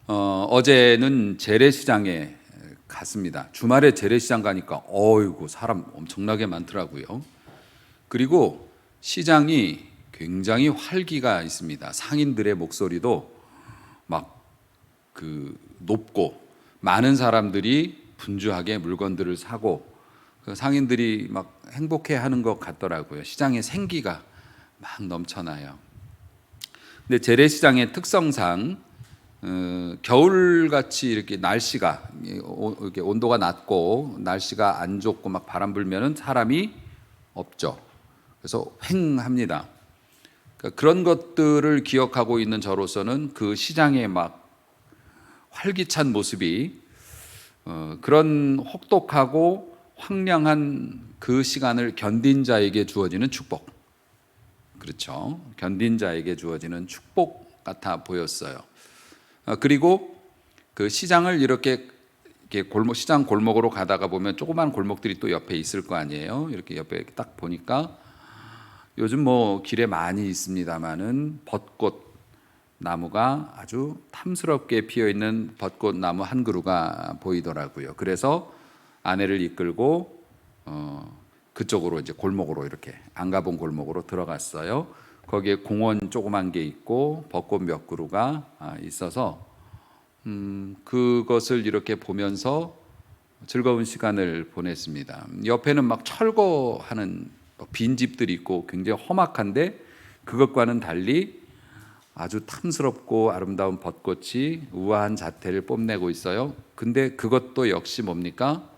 어제는 재래시장에 갔습니다. 주말에 재래시장 가니까 어이구 사람 엄청나게 많더라고요. 그리고 시장이 굉장히 활기가 있습니다. 상인들의 목소리도 막 높고 많은 사람들이 분주하게 물건들을 사고 그 상인들이 막 행복해하는 것 같더라고요. 시장의 생기가 막 넘쳐나요. 근데 재래시장의 특성상 겨울같이 이렇게 날씨가 이렇게 온도가 낮고 날씨가 안 좋고 막 바람 불면은 사람이 없죠. 그래서 휑합니다. 그러니까 그런 것들을 기억하고 있는 저로서는 그 시장의 막 활기찬 모습이 그런 혹독하고 황량한 그 시간을 견딘 자에게 주어지는 축복. 그렇죠. 견딘 자에게 주어지는 축복 같아 보였어요. 그리고 그 시장을 이렇게 시장 골목으로 가다가 보면 조그만 골목들이 또 옆에 있을 거 아니에요. 이렇게 옆에 딱 보니까 요즘 뭐 길에 많이 있습니다만은 벚꽃 나무가 아주 탐스럽게 피어 있는 벚꽃 나무 한 그루가 보이더라고요. 그래서 아내를 이끌고 그쪽으로 이제 골목으로 이렇게 안 가본 골목으로 들어갔어요. 거기에 공원 조그만 게 있고 벚꽃 몇 그루가 있어서 그것을 이렇게 보면서 즐거운 시간을 보냈습니다. 옆에는 막 철거하는 빈집들이 있고 굉장히 험악한데 그것과는 달리 아주 탐스럽고 아름다운 벚꽃이 우아한 자태를 뽐내고 있어요. 근데 그것도 역시 뭡니까?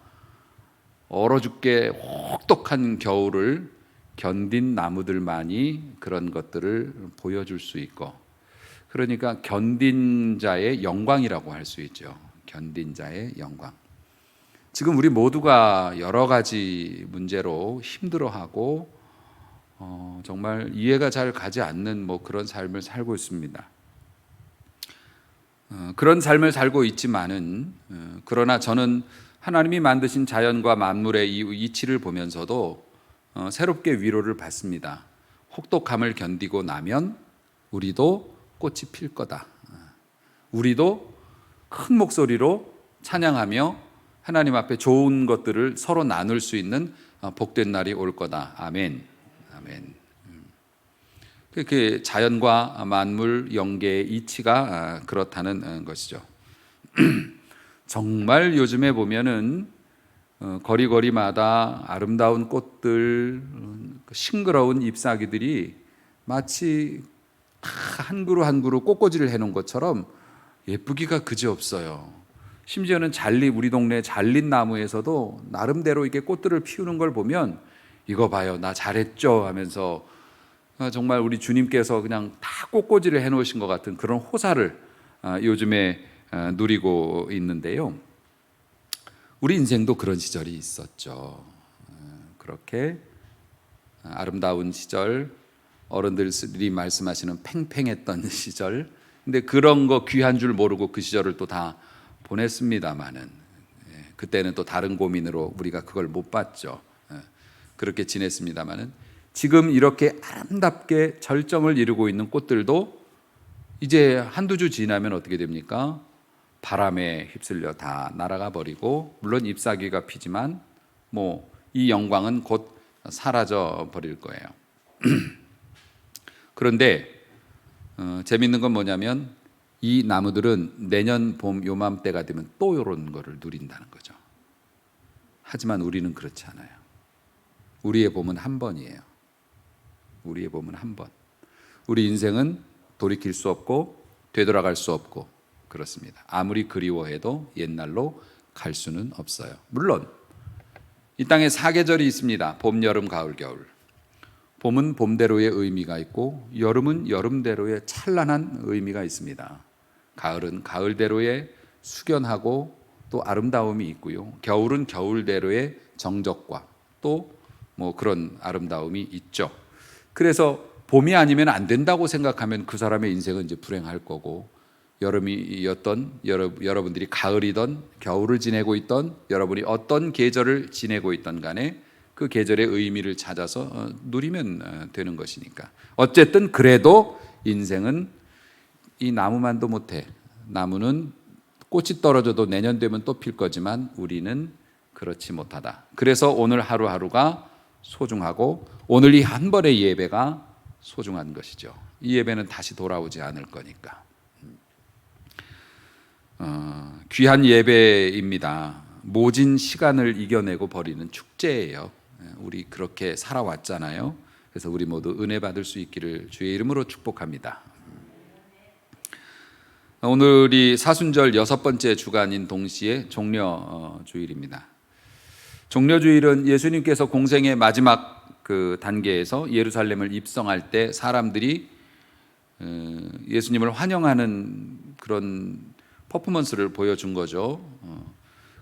얼어 죽게 혹독한 겨울을 견딘 나무들만이 그런 것들을 보여줄 수 있고, 그러니까 견딘 자의 영광이라고 할 수 있죠. 견딘 자의 영광. 지금 우리 모두가 여러 가지 문제로 힘들어하고 정말 이해가 잘 가지 않는 그런 삶을 살고 있습니다. 그런 삶을 살고 있지만은 그러나 저는 하나님이 만드신 자연과 만물의 이 이치를 보면서도 새롭게 위로를 받습니다. 혹독함을 견디고 나면 우리도 꽃이 필 거다. 우리도 큰 목소리로 찬양하며 하나님 앞에 좋은 것들을 서로 나눌 수 있는 복된 날이 올 거다. 아멘. 아멘. 그 자연과 만물 영계의 이치가 그렇다는 것이죠. 정말 요즘에 보면은 거리거리마다 아름다운 꽃들, 싱그러운 잎사귀들이 마치 한 그루 한 그루 꽃꽂이를 해놓은 것처럼 예쁘기가 그지없어요. 심지어는 우리 동네 잘린 나무에서도 나름대로 이렇게 꽃들을 피우는 걸 보면 이거 봐요, 나 잘했죠 하면서 정말 우리 주님께서 그냥 다 꽃꽂이를 해놓으신 것 같은 그런 호사를 요즘에 누리고 있는데요. 우리 인생도 그런 시절이 있었죠. 그렇게 아름다운 시절, 어른들이 말씀하시는 팽팽했던 시절, 근데 그런 거 귀한 줄 모르고 그 시절을 또 다 보냈습니다마는 그때는 또 다른 고민으로 우리가 그걸 못 봤죠. 그렇게 지냈습니다마는 지금 이렇게 아름답게 절정을 이루고 있는 꽃들도 이제 한두 주 지나면 어떻게 됩니까? 바람에 휩쓸려 다 날아가 버리고, 물론 잎사귀가 피지만 이 영광은 곧 사라져 버릴 거예요. 그런데 재밌는 건 뭐냐면 이 나무들은 내년 봄 요맘때가 되면 또 이런 거를 누린다는 거죠. 하지만 우리는 그렇지 않아요. 우리의 봄은 한 번이에요. 우리의 봄은 한 번. 우리 인생은 돌이킬 수 없고 되돌아갈 수 없고 그렇습니다. 아무리 그리워해도 옛날로 갈 수는 없어요. 물론 이 땅에 사계절이 있습니다. 봄, 여름, 가을, 겨울. 봄은 봄대로의 의미가 있고 여름은 여름대로의 찬란한 의미가 있습니다. 가을은 가을대로의 숙연하고 또 아름다움이 있고요. 겨울은 겨울대로의 정적과 또 그런 아름다움이 있죠. 그래서 봄이 아니면 안 된다고 생각하면 그 사람의 인생은 이제 불행할 거고, 여름이었던 여러분들이 가을이던 겨울을 지내고 있던 여러분이 어떤 계절을 지내고 있던 간에 그 계절의 의미를 찾아서 누리면 되는 것이니까. 어쨌든 그래도 인생은 이 나무만도 못해. 나무는 꽃이 떨어져도 내년 되면 또 필 거지만 우리는 그렇지 못하다. 그래서 오늘 하루하루가 소중하고 오늘 이 한 번의 예배가 소중한 것이죠. 이 예배는 다시 돌아오지 않을 거니까. 귀한 예배입니다. 모진 시간을 이겨내고 버리는 축제예요. 우리 그렇게 살아왔잖아요. 그래서 우리 모두 은혜 받을 수 있기를 주의 이름으로 축복합니다. 오늘이 사순절 6번째 주간인 동시에 종려주일입니다. 종려주일은 예수님께서 공생의 마지막 그 단계에서 예루살렘을 입성할 때 사람들이 예수님을 환영하는 그런 퍼포먼스를 보여준 거죠.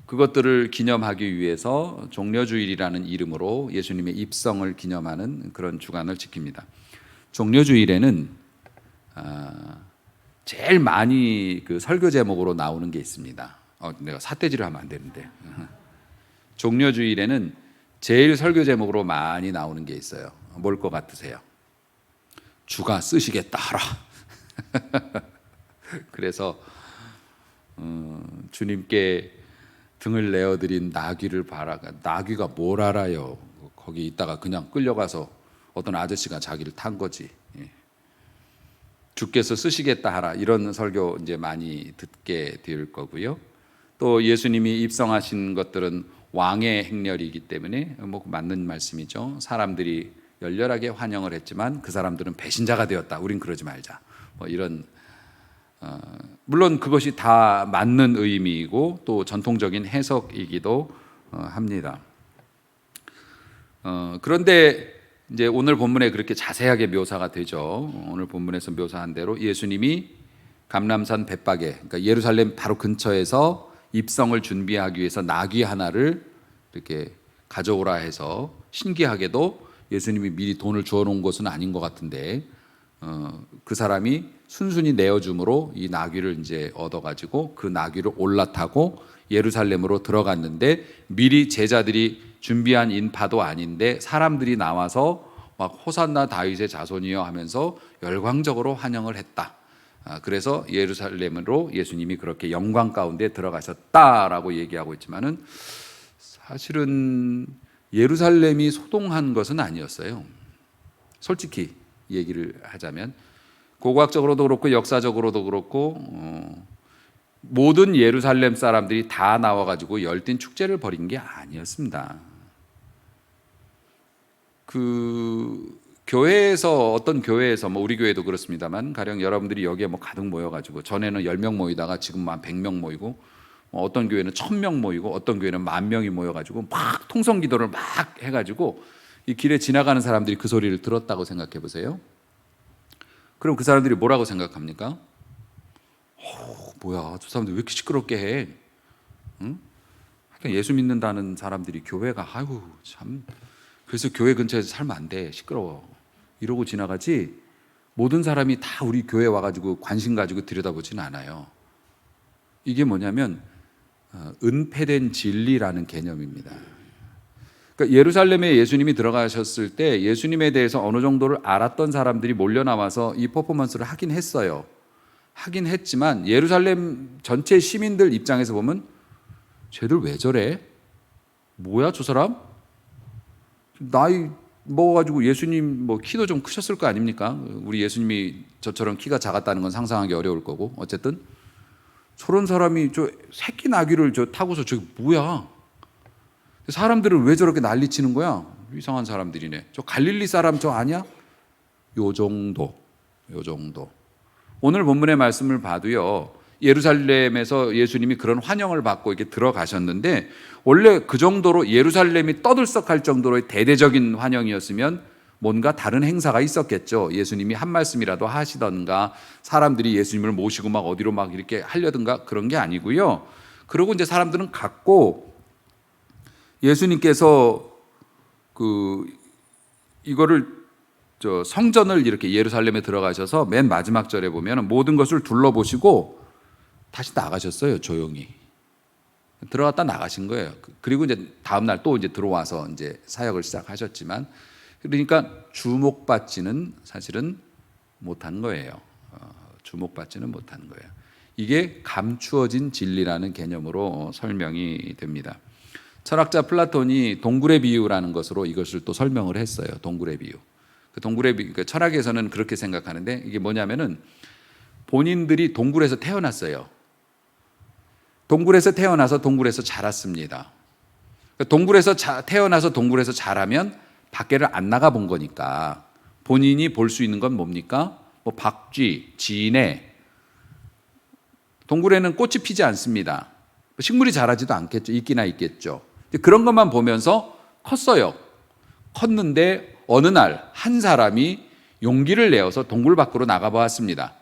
그것들을 기념하기 위해서 종려주일이라는 이름으로 예수님의 입성을 기념하는 그런 주간을 지킵니다. 종려주일에는 제일 많이 그 설교 제목으로 나오는 게 있습니다. 내가 삿대질을 하면 안 되는데. 종려주일에는 제일 설교 제목으로 많이 나오는 게 있어요. 뭘 것 같으세요? 주가 쓰시겠다 하라. 그래서 주님께 등을 내어드린 나귀를 봐라. 나귀가 뭘 알아요? 거기 있다가 그냥 끌려가서 어떤 아저씨가 자기를 탄 거지. 주께서 쓰시겠다 하라. 이런 설교 이제 많이 듣게 될 거고요. 또 예수님이 입성하신 것들은 왕의 행렬이기 때문에 뭐 맞는 말씀이죠. 사람들이 열렬하게 환영을 했지만 그 사람들은 배신자가 되었다. 우린 그러지 말자. 뭐 이런 물론 그것이 다 맞는 의미이고 또 전통적인 해석이기도 합니다. 그런데 이제 오늘 본문에 그렇게 자세하게 묘사가 되죠. 오늘 본문에서 묘사한 대로 예수님이 감람산 벳박에, 그러니까 예루살렘 바로 근처에서 입성을 준비하기 위해서 나귀 하나를 이렇게 가져오라 해서, 신기하게도 예수님이 미리 돈을 주어 놓은 것은 아닌 것 같은데 그 사람이 순순히 내어줌으로 이 나귀를 이제 얻어가지고 그 나귀를 올라타고 예루살렘으로 들어갔는데, 미리 제자들이 준비한 인파도 아닌데 사람들이 나와서 막 호산나 다윗의 자손이여 하면서 열광적으로 환영을 했다. 그래서 예루살렘으로 예수님이 그렇게 영광 가운데 들어가셨다라고 얘기하고 있지만은 사실은 예루살렘이 소동한 것은 아니었어요. 솔직히 얘기를 하자면 고고학적으로도 그렇고 역사적으로도 그렇고 모든 예루살렘 사람들이 다 나와가지고 열띤 축제를 벌인 게 아니었습니다. 그 교회에서, 어떤 교회에서, 뭐 우리 교회도 그렇습니다만 가령 여러분들이 여기에 뭐 가득 모여가지고, 전에는 10명 모이다가 지금 한 100명 모이고, 어떤 교회는 1000명 모이고, 어떤 교회는 10,000명이 모여가지고 막 통성기도를 막 해가지고 이 길에 지나가는 사람들이 그 소리를 들었다고 생각해 보세요. 그럼 그 사람들이 뭐라고 생각합니까? 뭐야, 저 사람들 왜 이렇게 시끄럽게 해? 응? 예수 믿는다는 사람들이 교회가, 아이고 참, 그래서 교회 근처에서 살면 안 돼, 시끄러워, 이러고 지나가지, 모든 사람이 다 우리 교회 와가지고 관심 가지고 들여다보지는 않아요. 이게 뭐냐면 은폐된 진리라는 개념입니다. 그러니까 예루살렘에 예수님이 들어가셨을 때 예수님에 대해서 어느 정도를 알았던 사람들이 몰려 나와서 이 퍼포먼스를 하긴 했어요. 하긴 했지만 예루살렘 전체 시민들 입장에서 보면 쟤들 왜 저래? 뭐야 저 사람? 나이 먹어가지고 예수님 뭐 키도 좀 크셨을 거 아닙니까? 우리 예수님이 저처럼 키가 작았다는 건 상상하기 어려울 거고, 어쨌든 저런 사람이 저 새끼 나귀를 저 타고서 저게 뭐야? 사람들을 왜 저렇게 난리치는 거야? 이상한 사람들이네. 저 갈릴리 사람 저 아니야? 요 정도. 오늘 본문의 말씀을 봐도요, 예루살렘에서 예수님이 그런 환영을 받고 이렇게 들어가셨는데, 원래 그 정도로 예루살렘이 떠들썩할 정도로의 대대적인 환영이었으면 뭔가 다른 행사가 있었겠죠. 예수님이 한 말씀이라도 하시던가, 사람들이 예수님을 모시고 막 어디로 막 이렇게 하려든가, 그런 게 아니고요. 그러고 이제 사람들은 갔고, 예수님께서 이거를 성전을 이렇게 예루살렘에 들어가셔서 맨 마지막 절에 보면 모든 것을 둘러보시고 다시 나가셨어요. 조용히 들어갔다 나가신 거예요. 그리고 이제 다음 날 또 이제 들어와서 이제 사역을 시작하셨지만, 그러니까 주목받지는 사실은 못한 거예요. 주목받지는 못한 거예요. 이게 감추어진 진리라는 개념으로 설명이 됩니다. 철학자 플라톤이 동굴의 비유라는 것으로 이것을 또 설명을 했어요. 동굴의 비유. 그 동굴의 비유, 그러니까 철학에서는 그렇게 생각하는데 이게 뭐냐면은 본인들이 동굴에서 태어났어요. 동굴에서 태어나서 동굴에서 자랐습니다. 동굴에서 태어나서 동굴에서 자라면 밖에를 안 나가 본 거니까 본인이 볼 수 있는 건 뭡니까? 뭐 박쥐, 진해. 동굴에는 꽃이 피지 않습니다. 식물이 자라지도 않겠죠. 있기나 있겠죠. 그런 것만 보면서 컸어요. 컸는데 어느 날 한 사람이 용기를 내어서 동굴 밖으로 나가 보았습니다.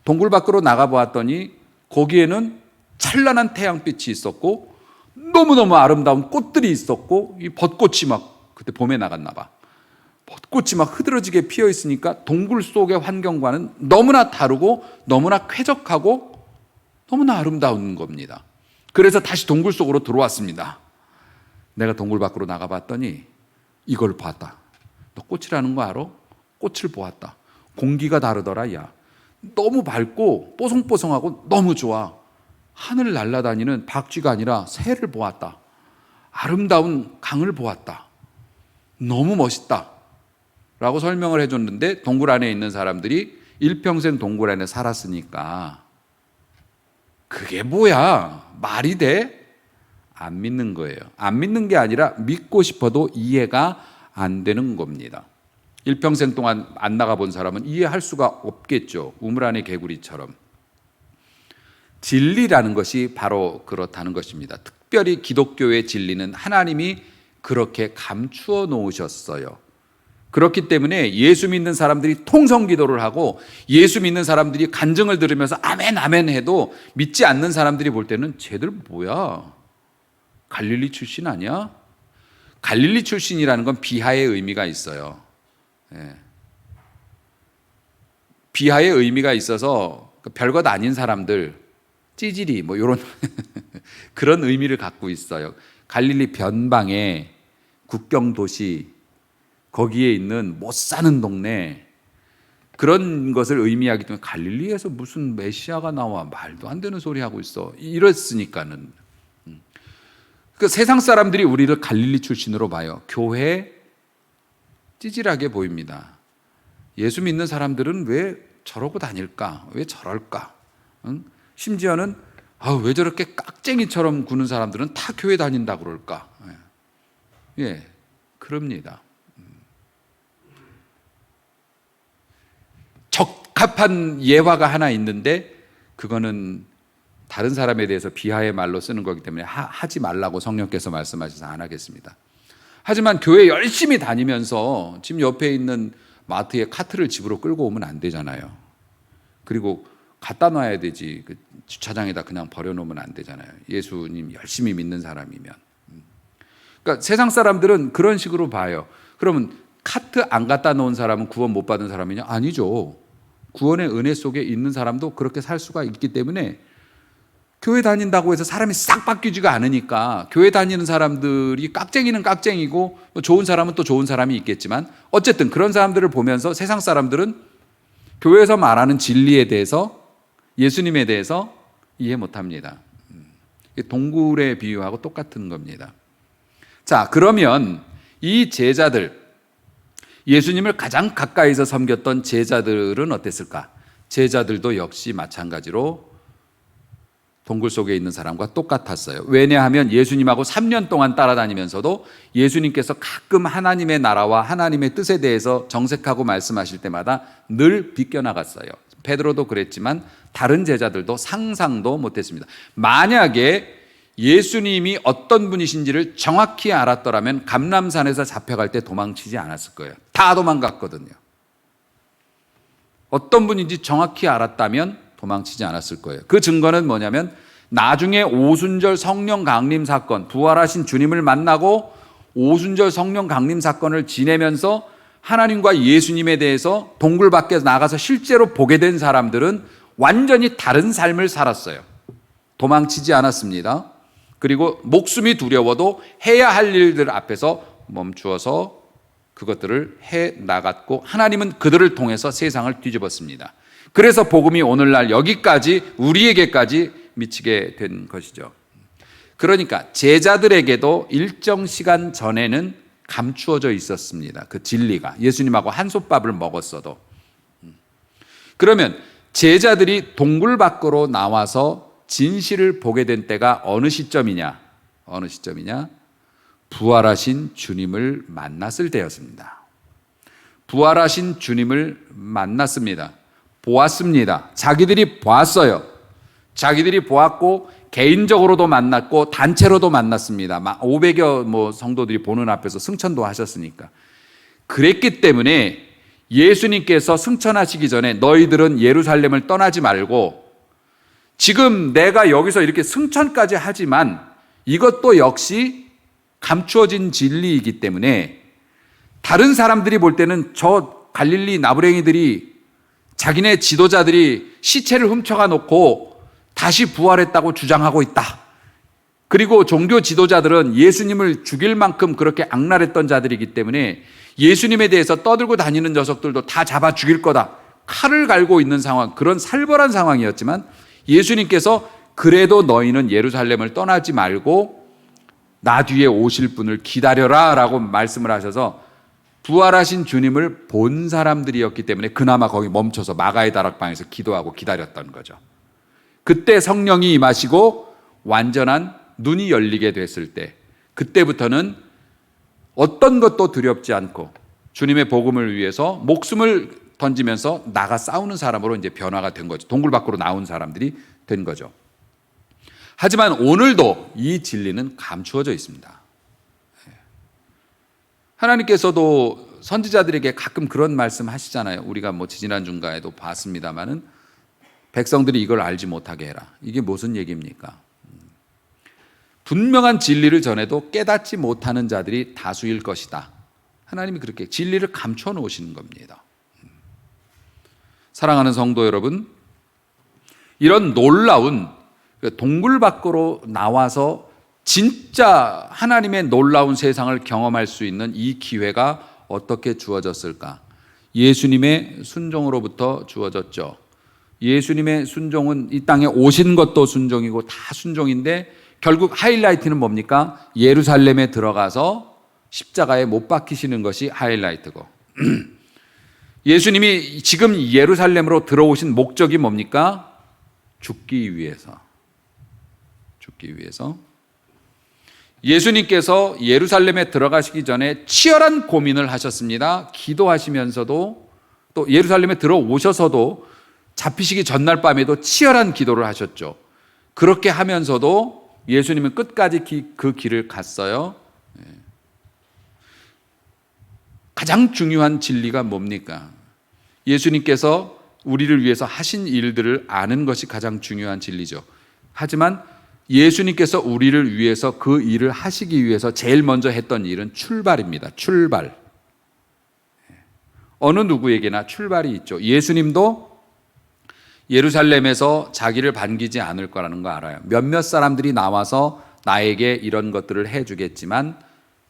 동굴 밖으로 나가 보았더니 거기에는 찬란한 태양빛이 있었고 너무너무 아름다운 꽃들이 있었고 이 벚꽃이 막 그때 봄에 나갔나 봐. 벚꽃이 막 흐드러지게 피어 있으니까 동굴 속의 환경과는 너무나 다르고 너무나 쾌적하고 너무나 아름다운 겁니다. 그래서 다시 동굴 속으로 들어왔습니다. 내가 동굴 밖으로 나가봤더니 이걸 봤다. 너 꽃이라는 거 알아? 꽃을 보았다. 공기가 다르더라. 야, 너무 밝고 뽀송뽀송하고 너무 좋아. 하늘을 날아다니는 박쥐가 아니라 새를 보았다. 아름다운 강을 보았다. 너무 멋있다. 라고 설명을 해줬는데 동굴 안에 있는 사람들이 일평생 동굴 안에 살았으니까 그게 뭐야? 말이 돼? 안 믿는 거예요. 안 믿는 게 아니라 믿고 싶어도 이해가 안 되는 겁니다. 일평생 동안 안 나가본 사람은 이해할 수가 없겠죠. 우물 안의 개구리처럼. 진리라는 것이 바로 그렇다는 것입니다. 특별히 기독교의 진리는 하나님이 그렇게 감추어 놓으셨어요. 그렇기 때문에 예수 믿는 사람들이 통성 기도를 하고 예수 믿는 사람들이 간증을 들으면서 아멘 아멘 해도 믿지 않는 사람들이 볼 때는 쟤들 뭐야? 갈릴리 출신 아니야? 갈릴리 출신이라는 건 비하의 의미가 있어요. 예. 비하의 의미가 있어서 별것 아닌 사람들, 찌질이 뭐 이런 그런 의미를 갖고 있어요. 갈릴리 변방의 국경 도시 거기에 있는 못 사는 동네 그런 것을 의미하기 때문에 갈릴리에서 무슨 메시아가 나와 말도 안 되는 소리 하고 있어 이랬으니까는 그 세상 사람들이 우리를 갈릴리 출신으로 봐요. 교회 찌질하게 보입니다. 예수 믿는 사람들은 왜 저러고 다닐까? 왜 저럴까? 응? 심지어는 왜 저렇게 깍쟁이처럼 구는 사람들은 다 교회 다닌다고 그럴까? 예, 그럽니다. 적합한 예화가 하나 있는데 그거는 다른 사람에 대해서 비하의 말로 쓰는 거기 때문에 하지 말라고 성령께서 말씀하셔서 안 하겠습니다. 하지만 교회 열심히 다니면서 집 옆에 있는 마트에 카트를 집으로 끌고 오면 안 되잖아요. 그리고 갖다 놔야 되지. 그 주차장에다 그냥 버려놓으면 안 되잖아요. 예수님 열심히 믿는 사람이면. 그러니까 세상 사람들은 그런 식으로 봐요. 그러면 카트 안 갖다 놓은 사람은 구원 못 받은 사람이냐? 아니죠. 구원의 은혜 속에 있는 사람도 그렇게 살 수가 있기 때문에 교회 다닌다고 해서 사람이 싹 바뀌지가 않으니까 교회 다니는 사람들이 깍쟁이는 깍쟁이고 좋은 사람은 또 좋은 사람이 있겠지만 어쨌든 그런 사람들을 보면서 세상 사람들은 교회에서 말하는 진리에 대해서 예수님에 대해서 이해 못합니다. 동굴에 비유하고 똑같은 겁니다. 자, 그러면 이 제자들 예수님을 가장 가까이서 섬겼던 제자들은 어땠을까? 제자들도 역시 마찬가지로 동굴 속에 있는 사람과 똑같았어요. 왜냐하면 예수님하고 3년 동안 따라다니면서도 예수님께서 가끔 하나님의 나라와 하나님의 뜻에 대해서 정색하고 말씀하실 때마다 늘 비껴나갔어요. 베드로도 그랬지만 다른 제자들도 상상도 못했습니다. 만약에 예수님이 어떤 분이신지를 정확히 알았더라면 감람산에서 잡혀갈 때 도망치지 않았을 거예요. 다 도망갔거든요. 어떤 분인지 정확히 알았다면 도망치지 않았을 거예요. 그 증거는 뭐냐면 나중에 오순절 성령 강림 사건, 부활하신 주님을 만나고 오순절 성령 강림 사건을 지내면서 하나님과 예수님에 대해서 동굴 밖에 나가서 실제로 보게 된 사람들은 완전히 다른 삶을 살았어요. 도망치지 않았습니다. 그리고 목숨이 두려워도 해야 할 일들 앞에서 멈추어서 그것들을 해 나갔고 하나님은 그들을 통해서 세상을 뒤집었습니다. 그래서 복음이 오늘날 여기까지 우리에게까지 미치게 된 것이죠. 그러니까 제자들에게도 일정 시간 전에는 감추어져 있었습니다. 그 진리가. 예수님하고 한솥밥을 먹었어도. 그러면 제자들이 동굴 밖으로 나와서 진실을 보게 된 때가 어느 시점이냐? 어느 시점이냐? 부활하신 주님을 만났을 때였습니다. 부활하신 주님을 만났습니다. 보았습니다. 자기들이 보았어요. 자기들이 보았고 개인적으로도 만났고 단체로도 만났습니다. 500여 성도들이 보는 앞에서 승천도 하셨으니까. 그랬기 때문에 예수님께서 승천하시기 전에 너희들은 예루살렘을 떠나지 말고, 지금 내가 여기서 이렇게 승천까지 하지만 이것도 역시 감추어진 진리이기 때문에 다른 사람들이 볼 때는 저 갈릴리 나부랭이들이 자기네 지도자들이 시체를 훔쳐가 놓고 다시 부활했다고 주장하고 있다. 그리고 종교 지도자들은 예수님을 죽일 만큼 그렇게 악랄했던 자들이기 때문에 예수님에 대해서 떠들고 다니는 녀석들도 다 잡아 죽일 거다. 칼을 갈고 있는 상황, 그런 살벌한 상황이었지만 예수님께서 그래도 너희는 예루살렘을 떠나지 말고 나 뒤에 오실 분을 기다려라 라고 말씀을 하셔서 부활하신 주님을 본 사람들이었기 때문에 그나마 거기 멈춰서 마가의 다락방에서 기도하고 기다렸던 거죠. 그때 성령이 임하시고 완전한 눈이 열리게 됐을 때, 그때부터는 어떤 것도 두렵지 않고 주님의 복음을 위해서 목숨을 던지면서 나가 싸우는 사람으로 이제 변화가 된 거죠. 동굴 밖으로 나온 사람들이 된 거죠. 하지만 오늘도 이 진리는 감추어져 있습니다. 하나님께서도 선지자들에게 가끔 그런 말씀 하시잖아요. 우리가 지지난 중간에도 봤습니다마는 백성들이 이걸 알지 못하게 해라. 이게 무슨 얘기입니까? 분명한 진리를 전해도 깨닫지 못하는 자들이 다수일 것이다. 하나님이 그렇게 진리를 감춰 놓으시는 겁니다. 사랑하는 성도 여러분, 이런 놀라운 동굴 밖으로 나와서 진짜 하나님의 놀라운 세상을 경험할 수 있는 이 기회가 어떻게 주어졌을까? 예수님의 순종으로부터 주어졌죠. 예수님의 순종은 이 땅에 오신 것도 순종이고 다 순종인데 결국 하이라이트는 뭡니까? 예루살렘에 들어가서 십자가에 못 박히시는 것이 하이라이트고 예수님이 지금 예루살렘으로 들어오신 목적이 뭡니까? 죽기 위해서. 죽기 위해서. 예수님께서 예루살렘에 들어가시기 전에 치열한 고민을 하셨습니다. 기도하시면서도 또 예루살렘에 들어오셔서도 잡히시기 전날 밤에도 치열한 기도를 하셨죠. 그렇게 하면서도 예수님은 끝까지 그 길을 갔어요. 가장 중요한 진리가 뭡니까? 예수님께서 우리를 위해서 하신 일들을 아는 것이 가장 중요한 진리죠. 하지만 예수님께서 우리를 위해서 그 일을 하시기 위해서 제일 먼저 했던 일은 출발입니다. 출발. 어느 누구에게나 출발이 있죠. 예수님도 예루살렘에서 자기를 반기지 않을 거라는 거 알아요. 몇몇 사람들이 나와서 나에게 이런 것들을 해주겠지만,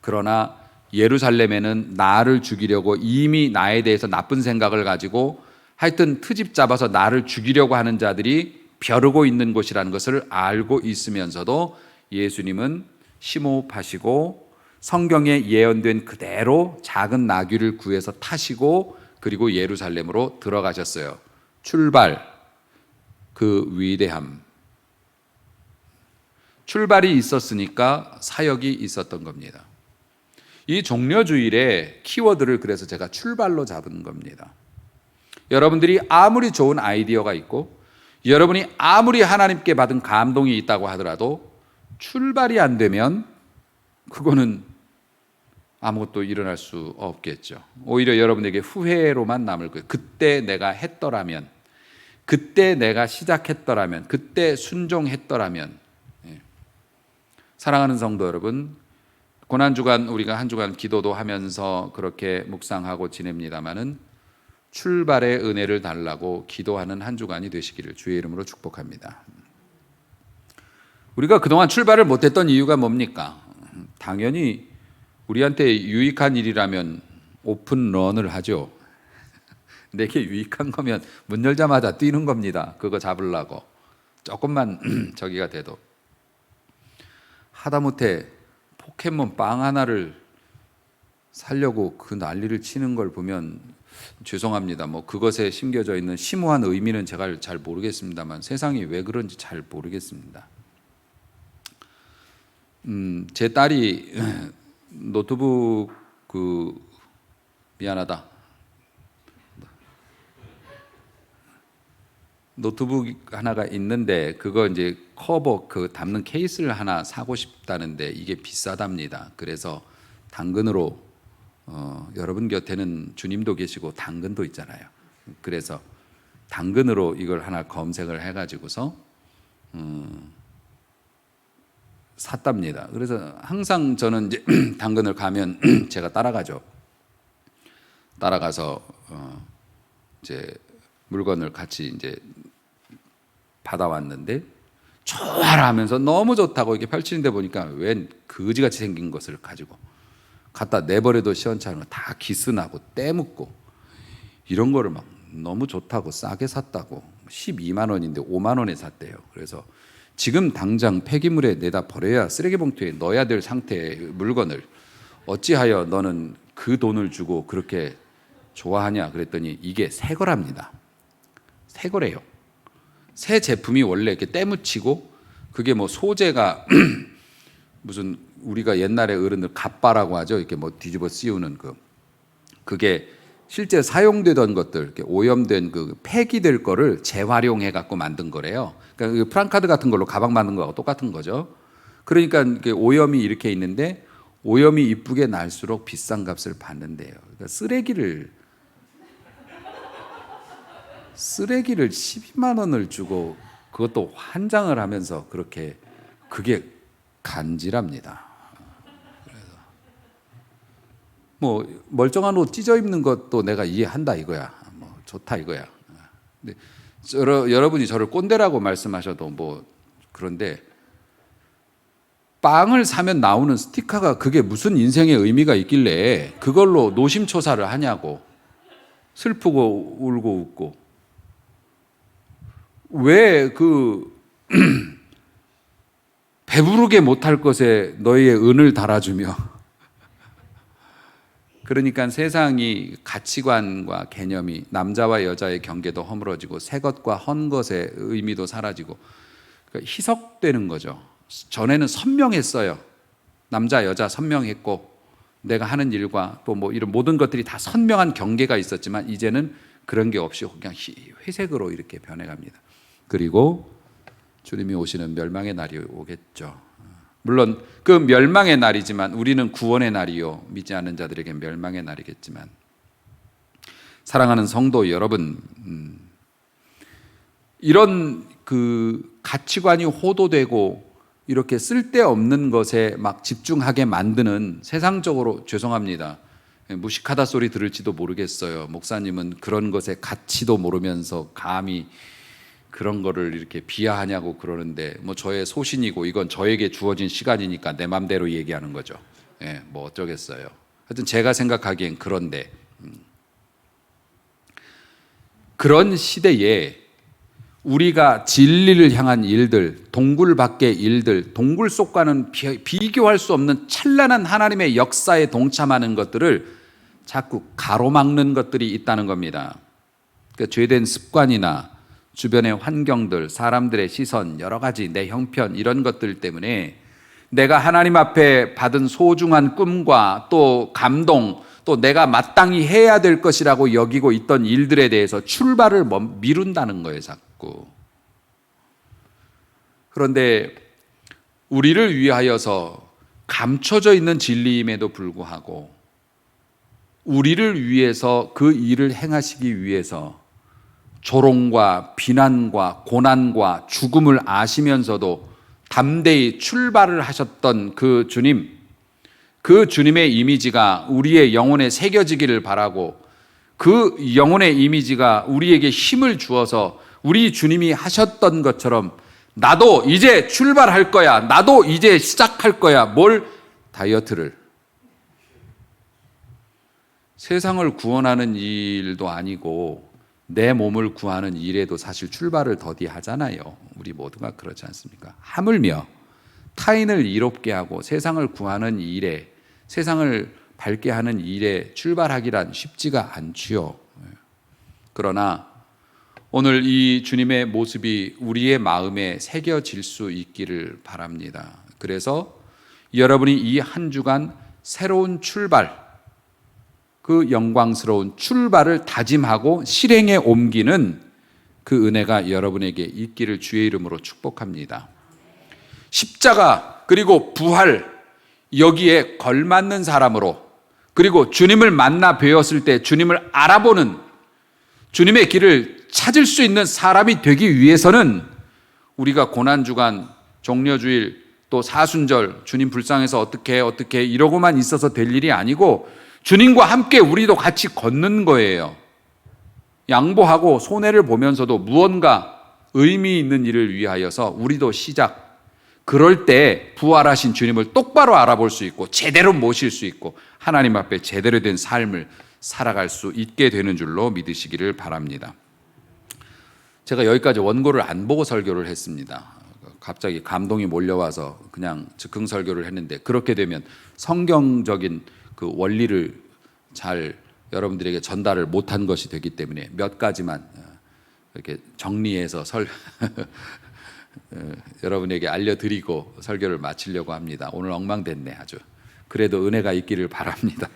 그러나 예루살렘에는 나를 죽이려고 이미 나에 대해서 나쁜 생각을 가지고 하여튼 트집 잡아서 나를 죽이려고 하는 자들이 벼르고 있는 곳이라는 것을 알고 있으면서도 예수님은 심호흡하시고 성경에 예언된 그대로 작은 나귀를 구해서 타시고 그리고 예루살렘으로 들어가셨어요. 출발, 그 위대함. 출발이 있었으니까 사역이 있었던 겁니다. 이 종려주일의 키워드를 그래서 제가 출발로 잡은 겁니다. 여러분들이 아무리 좋은 아이디어가 있고 여러분이 아무리 하나님께 받은 감동이 있다고 하더라도 출발이 안 되면 그거는 아무것도 일어날 수 없겠죠. 오히려 여러분에게 후회로만 남을 거예요. 그때 내가 했더라면, 그때 내가 시작했더라면, 그때 순종했더라면. 사랑하는 성도 여러분, 고난주간 우리가 한 주간 기도도 하면서 그렇게 묵상하고 지냅니다마는 출발의 은혜를 달라고 기도하는 한 주간이 되시기를 주의 이름으로 축복합니다. 우리가 그동안 출발을 못했던 이유가 뭡니까? 당연히 우리한테 유익한 일이라면 오픈런을 하죠. 내게 유익한 거면 문 열자마자 뛰는 겁니다. 그거 잡으려고. 조금만 저기가 돼도. 하다못해 포켓몬 빵 하나를 살려고 그 난리를 치는 걸 보면 죄송합니다. 뭐 그것에 심겨져 있는 심오한 의미는 제가 잘 모르겠습니다만 세상이 왜 그런지 잘 모르겠습니다. 제 딸이 노트북 미안하다. 노트북 하나가 있는데 그거 이제 커버 담는 케이스를 하나 사고 싶다는데 이게 비싸답니다. 그래서 당근으로 여러분 곁에는 주님도 계시고 당근도 있잖아요. 그래서 당근으로 이걸 하나 검색을 해가지고서 샀답니다. 그래서 항상 저는 이제 당근을 가면 제가 따라가죠. 따라가서 이제 물건을 같이 이제 받아왔는데 좋아라 하면서 너무 좋다고 이렇게 펼치는데 보니까 웬 거지같이 생긴 것을 가지고 갖다 내버려도 시원찮은 거 다 기스나고 때묻고 이런 거를 막 너무 좋다고 싸게 샀다고 12만 원인데 5만 원에 샀대요. 그래서 지금 당장 폐기물에 내다 버려야 쓰레기 봉투에 넣어야 될 상태의 물건을 어찌하여 너는 그 돈을 주고 그렇게 좋아하냐 그랬더니 이게 새 거랍니다. 새 거래요. 새 제품이 원래 이렇게 때묻히고 그게 뭐 소재가 무슨 우리가 옛날에 어른들 갑바라고 하죠. 이렇게 뭐 뒤집어 씌우는 그게 실제 사용되던 것들 이렇게 오염된 그 폐기될 거를 재활용해 갖고 만든 거래요. 그러니까 프랑카드 같은 걸로 가방 만든 거하고 똑같은 거죠. 그러니까 이게 오염이 이렇게 있는데 오염이 이쁘게 날수록 비싼 값을 받는데요. 그러니까 쓰레기를 12만 원을 주고 그것도 환장을 하면서 그렇게 그게 간지랍니다. 그래서 뭐 멀쩡한 옷 찢어 입는 것도 내가 이해한다 이거야. 뭐 좋다 이거야. 근데 여러분이 저를 꼰대라고 말씀하셔도 뭐 그런데 빵을 사면 나오는 스티커가 그게 무슨 인생의 의미가 있길래 그걸로 노심초사를 하냐고. 슬프고 울고 웃고. 왜 배부르게 못할 것에 너희의 은을 달아주며 그러니까 세상이 가치관과 개념이 남자와 여자의 경계도 허물어지고 새 것과 헌 것의 의미도 사라지고 그러니까 희석되는 거죠. 전에는 선명했어요. 남자 여자 선명했고 내가 하는 일과 또 뭐 이런 모든 것들이 다 선명한 경계가 있었지만 이제는 그런 게 없이 그냥 회색으로 이렇게 변해갑니다. 그리고 주님이 오시는 멸망의 날이 오겠죠. 물론 그 멸망의 날이지만 우리는 구원의 날이요 믿지 않는 자들에게 멸망의 날이겠지만 사랑하는 성도 여러분, 이런 그 가치관이 호도되고 이렇게 쓸데없는 것에 막 집중하게 만드는 세상적으로 죄송합니다. 무식하다 소리 들을지도 모르겠어요. 목사님은 그런 것의 가치도 모르면서 감히 그런 거를 이렇게 비하하냐고 그러는데 뭐 저의 소신이고 이건 저에게 주어진 시간이니까 내 맘대로 얘기하는 거죠. 예, 뭐 어쩌겠어요. 하여튼 제가 생각하기엔 그런데 그런 시대에 우리가 진리를 향한 일들, 동굴 밖의 일들, 동굴 속과는 비교할 수 없는 찬란한 하나님의 역사에 동참하는 것들을 자꾸 가로막는 것들이 있다는 겁니다. 그러니까 죄된 습관이나 주변의 환경들, 사람들의 시선, 여러 가지 내 형편 이런 것들 때문에 내가 하나님 앞에 받은 소중한 꿈과 또 감동, 또 내가 마땅히 해야 될 것이라고 여기고 있던 일들에 대해서 출발을 미룬다는 거예요, 자꾸. 그런데 우리를 위하여서 감춰져 있는 진리임에도 불구하고 우리를 위해서 그 일을 행하시기 위해서 조롱과 비난과 고난과 죽음을 아시면서도 담대히 출발을 하셨던 그 주님, 그 주님의 이미지가 우리의 영혼에 새겨지기를 바라고 그 영혼의 이미지가 우리에게 힘을 주어서 우리 주님이 하셨던 것처럼 나도 이제 출발할 거야, 나도 이제 시작할 거야. 뭘? 다이어트를. 세상을 구원하는 일도 아니고 내 몸을 구하는 일에도 사실 출발을 더디하잖아요. 우리 모두가 그렇지 않습니까? 하물며 타인을 이롭게 하고 세상을 구하는 일에, 세상을 밝게 하는 일에 출발하기란 쉽지가 않지요. 그러나 오늘 이 주님의 모습이 우리의 마음에 새겨질 수 있기를 바랍니다. 그래서 여러분이 이 한 주간 새로운 출발, 그 영광스러운 출발을 다짐하고 실행에 옮기는 그 은혜가 여러분에게 있기를 주의 이름으로 축복합니다. 십자가 그리고 부활, 여기에 걸맞는 사람으로, 그리고 주님을 만나 뵈었을 때 주님을 알아보는, 주님의 길을 찾을 수 있는 사람이 되기 위해서는 우리가 고난주간, 종려주일, 또 사순절, 주님 불쌍해서 어떻게 이러고만 있어서 될 일이 아니고 주님과 함께 우리도 같이 걷는 거예요. 양보하고 손해를 보면서도 무언가 의미 있는 일을 위하여서 우리도 시작. 그럴 때 부활하신 주님을 똑바로 알아볼 수 있고 제대로 모실 수 있고 하나님 앞에 제대로 된 삶을 살아갈 수 있게 되는 줄로 믿으시기를 바랍니다. 제가 여기까지 원고를 안 보고 설교를 했습니다. 갑자기 감동이 몰려와서 그냥 즉흥 설교를 했는데, 그렇게 되면 성경적인 그 원리를 잘 여러분들에게 전달을 못한 것이 되기 때문에 몇 가지만 이렇게 정리해서 여러분에게 알려드리고 설교를 마치려고 합니다. 오늘 엉망됐네 아주. 그래도 은혜가 있기를 바랍니다.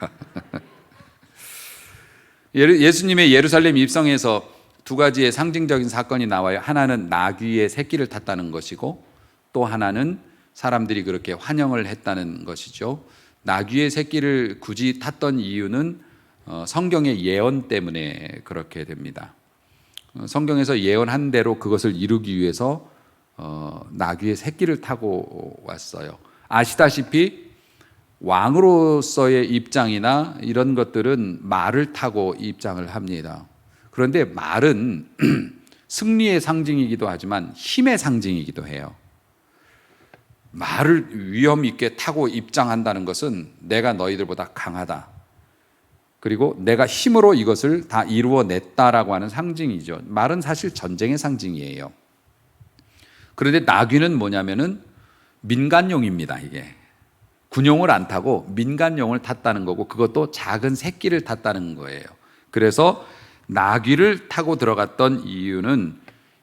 예수님의 예루살렘 입성에서 두 가지의 상징적인 사건이 나와요. 하나는 나귀의 새끼를 탔다는 것이고, 또 하나는 사람들이 그렇게 환영을 했다는 것이죠. 나귀의 새끼를 굳이 탔던 이유는 성경의 예언 때문에 그렇게 됩니다. 성경에서 예언한 대로 그것을 이루기 위해서 나귀의 새끼를 타고 왔어요. 아시다시피 왕으로서의 입장이나 이런 것들은 말을 타고 입장을 합니다. 그런데 말은 승리의 상징이기도 하지만 힘의 상징이기도 해요. 말을 위험 있게 타고 입장한다는 것은 내가 너희들보다 강하다, 그리고 내가 힘으로 이것을 다 이루어냈다라고 하는 상징이죠. 말은 사실 전쟁의 상징이에요. 그런데 나귀는 뭐냐면은 민간용입니다. 이게 군용을 안 타고 민간용을 탔다는 거고, 그것도 작은 새끼를 탔다는 거예요. 그래서 나귀를 타고 들어갔던 이유는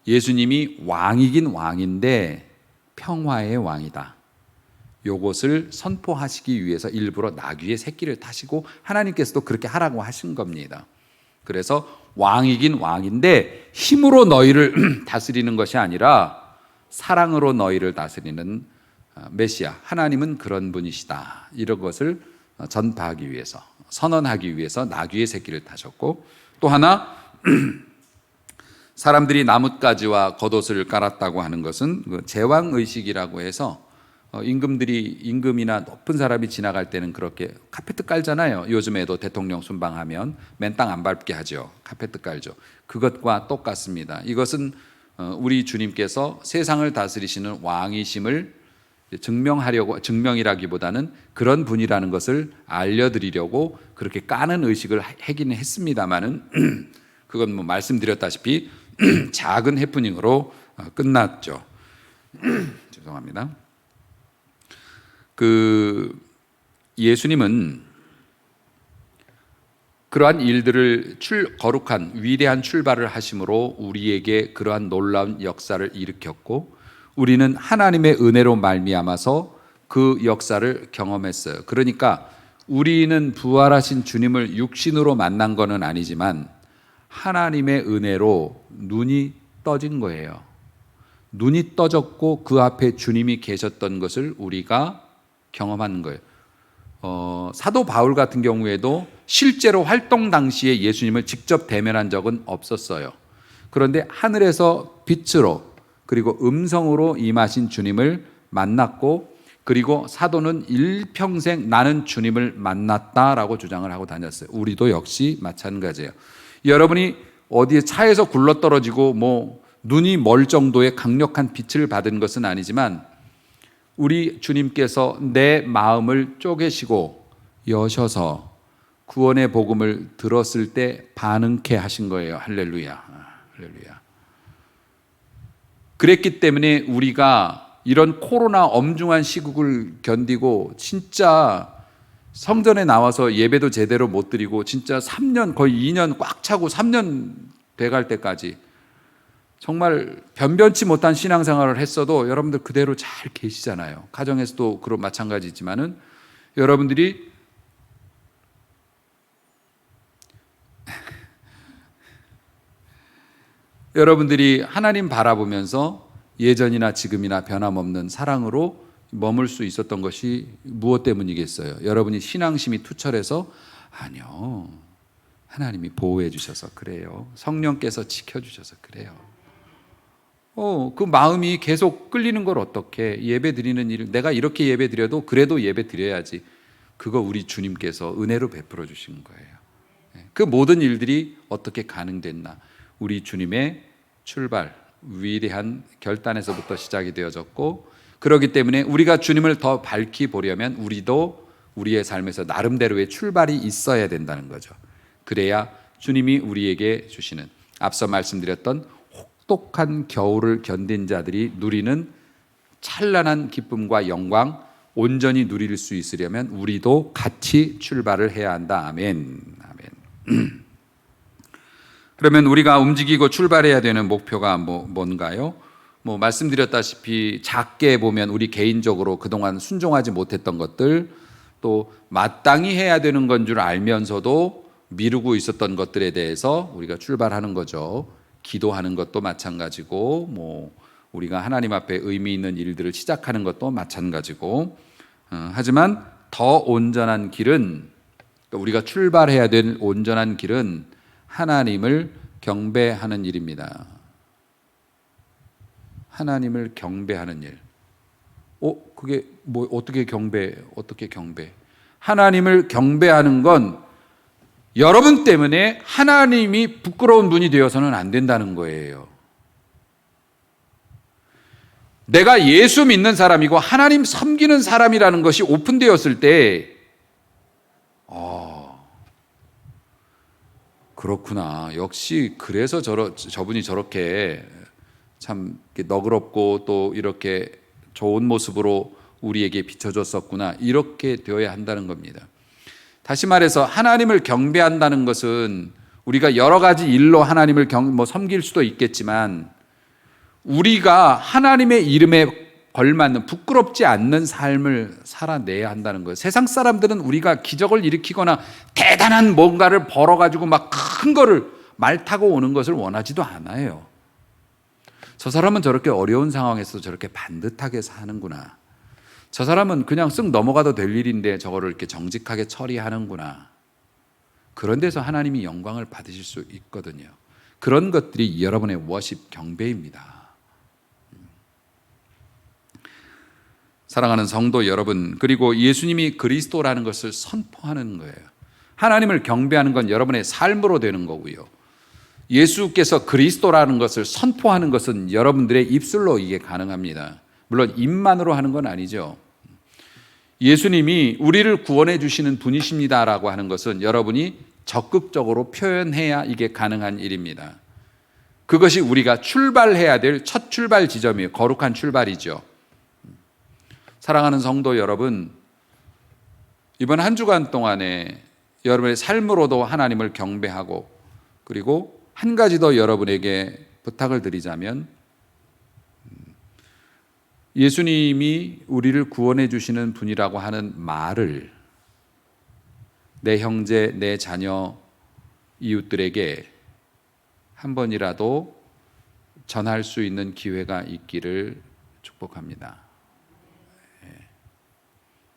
예수님이 왕이긴 왕인데 평화의 왕이다, 요것을 선포하시기 위해서 일부러 나귀의 새끼를 타시고 하나님께서도 그렇게 하라고 하신 겁니다. 그래서 왕이긴 왕인데 힘으로 너희를 다스리는 것이 아니라 사랑으로 너희를 다스리는 메시아, 하나님은 그런 분이시다, 이런 것을 전파하기 위해서, 선언하기 위해서 나귀의 새끼를 타셨고, 또 하나 사람들이 나뭇가지와 겉옷을 깔았다고 하는 것은 제왕의식이라고 해서 임금이나 높은 사람이 지나갈 때는 그렇게 카페트 깔잖아요. 요즘에도 대통령 순방하면 맨 땅 안 밟게 하죠. 카페트 깔죠. 그것과 똑같습니다. 이것은 우리 주님께서 세상을 다스리시는 왕이심을 증명이라기보다는 그런 분이라는 것을 알려드리려고 그렇게 까는 의식을 하기는 했습니다만은 그건 뭐 말씀드렸다시피 작은 해프닝으로 끝났죠. 죄송합니다. 예수님은 그러한 일들을 거룩한 위대한 출발을 하심으로 우리에게 그러한 놀라운 역사를 일으켰고, 우리는 하나님의 은혜로 말미암아서 그 역사를 경험했어요. 그러니까 우리는 부활하신 주님을 육신으로 만난 것은 아니지만 하나님의 은혜로 눈이 떠진 거예요. 눈이 떠졌고 그 앞에 주님이 계셨던 것을 우리가 경험한 거예요. 사도 바울 같은 경우에도 실제로 활동 당시에 예수님을 직접 대면한 적은 없었어요. 그런데 하늘에서 빛으로 그리고 음성으로 임하신 주님을 만났고, 그리고 사도는 일평생 나는 주님을 만났다라고 주장을 하고 다녔어요. 우리도 역시 마찬가지예요. 여러분이 어디에 차에서 굴러떨어지고 눈이 멀 정도의 강력한 빛을 받은 것은 아니지만 우리 주님께서 내 마음을 쪼개시고 여셔서 구원의 복음을 들었을 때 반응케 하신 거예요. 할렐루야. 할렐루야. 그랬기 때문에 우리가 이런 코로나 엄중한 시국을 견디고 진짜 성전에 나와서 예배도 제대로 못 드리고 진짜 3년 거의 2년 꽉 차고 3년 돼갈 때까지 정말 변변치 못한 신앙생활을 했어도 여러분들 그대로 잘 계시잖아요. 가정에서도 그런 마찬가지지만은 여러분들이 하나님 바라보면서 예전이나 지금이나 변함없는 사랑으로 머물 수 있었던 것이 무엇 때문이겠어요? 여러분이 신앙심이 투철해서 아니요. 하나님이 보호해 주셔서 그래요. 성령께서 지켜주셔서 그래요. 그 마음이 계속 끌리는 걸 어떻게 예배 드리는 일, 내가 이렇게 예배 드려도 그래도 예배 드려야지. 그거 우리 주님께서 은혜로 베풀어 주신 거예요. 그 모든 일들이 어떻게 가능됐나? 우리 주님의 출발, 위대한 결단에서부터 시작이 되어졌고, 그렇기 때문에 우리가 주님을 더 밝히 보려면 우리도 우리의 삶에서 나름대로의 출발이 있어야 된다는 거죠. 그래야 주님이 우리에게 주시는 앞서 말씀드렸던 혹독한 겨울을 견딘 자들이 누리는 찬란한 기쁨과 영광 온전히 누릴 수 있으려면 우리도 같이 출발을 해야 한다. 아멘. 아멘. 그러면 우리가 움직이고 출발해야 되는 목표가 뭔가요? 말씀드렸다시피 작게 보면 우리 개인적으로 그동안 순종하지 못했던 것들, 또 마땅히 해야 되는 건 줄 알면서도 미루고 있었던 것들에 대해서 우리가 출발하는 거죠. 기도하는 것도 마찬가지고, 우리가 하나님 앞에 의미 있는 일들을 시작하는 것도 마찬가지고, 하지만 더 온전한 길은, 우리가 출발해야 될 온전한 길은 하나님을 경배하는 일입니다. 하나님을 경배하는 일. 그게 어떻게 경배? 하나님을 경배하는 건 여러분 때문에 하나님이 부끄러운 분이 되어서는 안 된다는 거예요. 내가 예수 믿는 사람이고 하나님 섬기는 사람이라는 것이 오픈되었을 때, 그렇구나. 역시 그래서 저분이 저렇게 참 너그럽고 또 이렇게 좋은 모습으로 우리에게 비춰줬었구나. 이렇게 되어야 한다는 겁니다. 다시 말해서 하나님을 경배한다는 것은 우리가 여러 가지 일로 하나님을 섬길 수도 있겠지만 우리가 하나님의 이름에 걸맞는 부끄럽지 않는 삶을 살아내야 한다는 거예요. 세상 사람들은 우리가 기적을 일으키거나 대단한 뭔가를 벌어가지고 막 큰 거를 말 타고 오는 것을 원하지도 않아요. 저 사람은 저렇게 어려운 상황에서 저렇게 반듯하게 사는구나. 저 사람은 그냥 쓱 넘어가도 될 일인데 저거를 이렇게 정직하게 처리하는구나. 그런 데서 하나님이 영광을 받으실 수 있거든요. 그런 것들이 여러분의 워십 경배입니다. 사랑하는 성도 여러분, 그리고 예수님이 그리스도라는 것을 선포하는 거예요. 하나님을 경배하는 건 여러분의 삶으로 되는 거고요. 예수께서 그리스도라는 것을 선포하는 것은 여러분들의 입술로 이게 가능합니다. 물론 입만으로 하는 건 아니죠. 예수님이 우리를 구원해 주시는 분이십니다라고 하는 것은 여러분이 적극적으로 표현해야 이게 가능한 일입니다. 그것이 우리가 출발해야 될 첫 출발 지점이에요. 거룩한 출발이죠. 사랑하는 성도 여러분, 이번 한 주간 동안에 여러분의 삶으로도 하나님을 경배하고, 그리고 한 가지 더 여러분에게 부탁을 드리자면, 예수님이 우리를 구원해 주시는 분이라고 하는 말을 내 형제, 내 자녀, 이웃들에게 한 번이라도 전할 수 있는 기회가 있기를 축복합니다.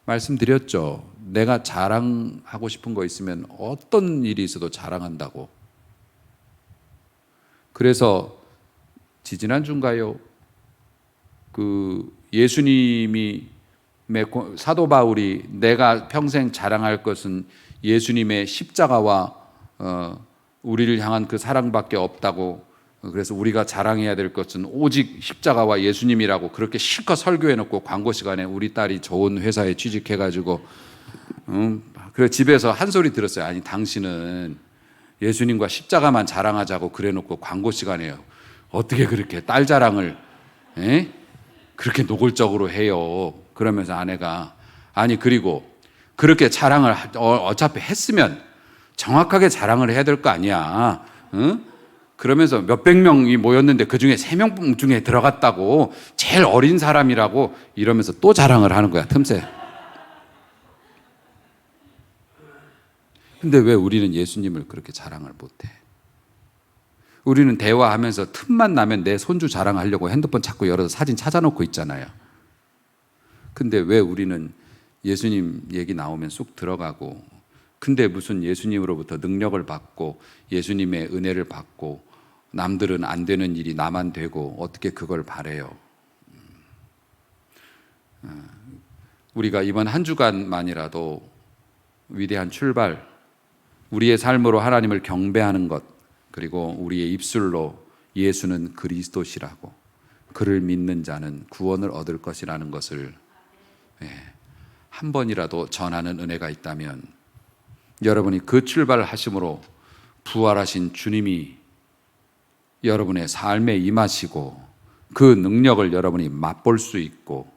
말씀드렸죠. 내가 자랑하고 싶은 거 있으면 어떤 일이 있어도 자랑한다고. 그래서 지지난주인가요? 예수님이 사도 바울이 내가 평생 자랑할 것은 예수님의 십자가와 우리를 향한 그 사랑밖에 없다고, 그래서 우리가 자랑해야 될 것은 오직 십자가와 예수님이라고 그렇게 실컷 설교해놓고 광고 시간에 우리 딸이 좋은 회사에 취직해가지고 그래서 집에서 한 소리 들었어요. 아니 당신은 예수님과 십자가만 자랑하자고 그래놓고 광고 시간에 어떻게 그렇게 딸 자랑을 그렇게 노골적으로 해요. 그러면서 아내가 아니 그리고 그렇게 자랑을 어차피 했으면 정확하게 자랑을 해야 될 거 아니야. 응? 그러면서 몇백 명이 모였는데 그중에 3명 중에 들어갔다고 제일 어린 사람이라고 이러면서 또 자랑을 하는 거야 틈새. 근데 왜 우리는 예수님을 그렇게 자랑을 못해? 우리는 대화하면서 틈만 나면 내 손주 자랑하려고 핸드폰 자꾸 열어서 사진 찾아놓고 있잖아요. 근데 왜 우리는 예수님 얘기 나오면 쑥 들어가고, 근데 무슨 예수님으로부터 능력을 받고 예수님의 은혜를 받고 남들은 안 되는 일이 나만 되고 어떻게 그걸 바래요? 우리가 이번 한 주간만이라도 위대한 출발, 우리의 삶으로 하나님을 경배하는 것, 그리고 우리의 입술로 예수는 그리스도시라고, 그를 믿는 자는 구원을 얻을 것이라는 것을 한 번이라도 전하는 은혜가 있다면, 여러분이 그 출발을 하심으로 부활하신 주님이 여러분의 삶에 임하시고 그 능력을 여러분이 맛볼 수 있고,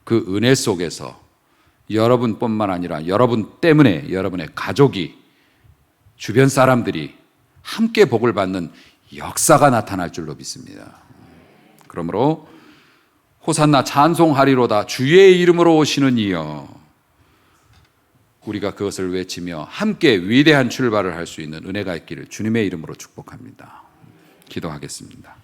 그 은혜 속에서 여러분뿐만 아니라 여러분 때문에 여러분의 가족이, 주변 사람들이 함께 복을 받는 역사가 나타날 줄로 믿습니다. 그러므로 호산나 찬송하리로다 주의 이름으로 오시는 이여, 우리가 그것을 외치며 함께 위대한 출발을 할 수 있는 은혜가 있기를 주님의 이름으로 축복합니다. 기도하겠습니다.